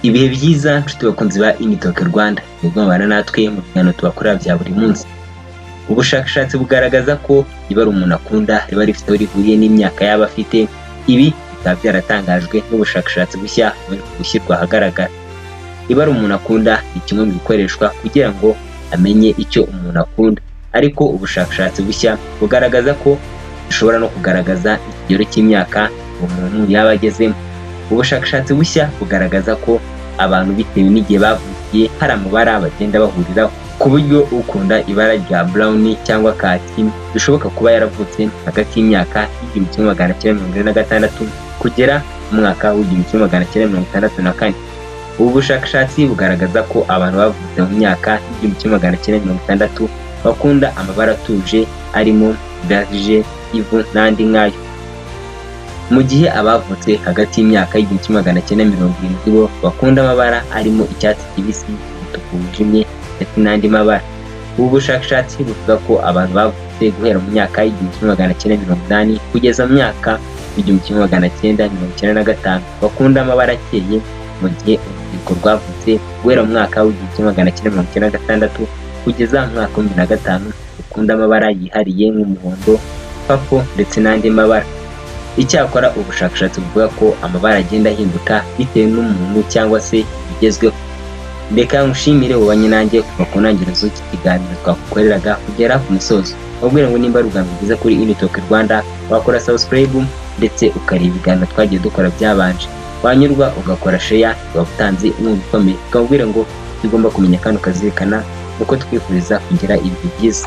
Ibihe byiza nshuti bakunzi ba Initalk Rwanda, nibwo mubana natwe mu biganiro tubakorera bya buri munsi. Ubushakashatsi bugaragaza ko ibara umuntu akunda riba rifite aho rihuriye n'imyaka yaba afite. Ibi bikaba byaratangajwe n'ubushakashatsi bushya buri gushyirwa ahagaragara. Ibara umuntu akunda ni kimwe mu bikoreshwa kugira ngo amenye icyo umuntu akunda, ariko ubushakashatsi bushya bugaragaza ko bishobora no kugaragaza ikigero cy'imyaka umuntu yaba agezemo. Ubushakashatsi bushya bugaragaza ko abantu bitewe n'igihe bavukiye hari amabara bagenda bahuriraho, ku buryo ukunda ibara rya brown cyangwa kaki bishoboka kuba yaravutse hagati y'imyaka 1946 kugera mu mwaka w'1964. Ubu bushakashatsi bugaragaza ko abantu bavutse mu myaka 1960 bakunda amabara atuje arimo beige, ivu n'andi nkayo, mu gihe abavutse hagati y'imyaka 1970 bo bakunda amabara arimo icyatsi kibisi, umutuku wijimye ndetse n'andi mabara. Ubu bushakashatsi buvuga ko abantu bavutse guhera mu myaka 1980 kugeza mu myaka 1995 bakunda amabara akeye, mu gihe urubyiruko rwavutse guhera mu mwaka w'1996 kugeza mu mwaka wa 2005 rukunda amabara yihariye nk'umuhondo, papo ndetse n'andi mabara. Icyakora ubushakashatsi buvuga ko amabara agenda ahinduka bitewe n'umuntu cyangwa se ibigezweho. Reka nkushimire wabanye nanjye kuva ku ntangiriro z'iki kiganiro twakukoreraga kugera ku musozo. Wabwira ngo nimba ari ubwa mbere ugeze kuri Initalk Rwanda wakora subscribe ndetse ukareba ibiganiro twagiye dukora byabanje. Wanyurwa ugakora share, wabutanze umwumva ukomeye. Ukabwira ngo tugomba kumenya kandi ukazirikana uko twifuriza kugira ibihe byiza.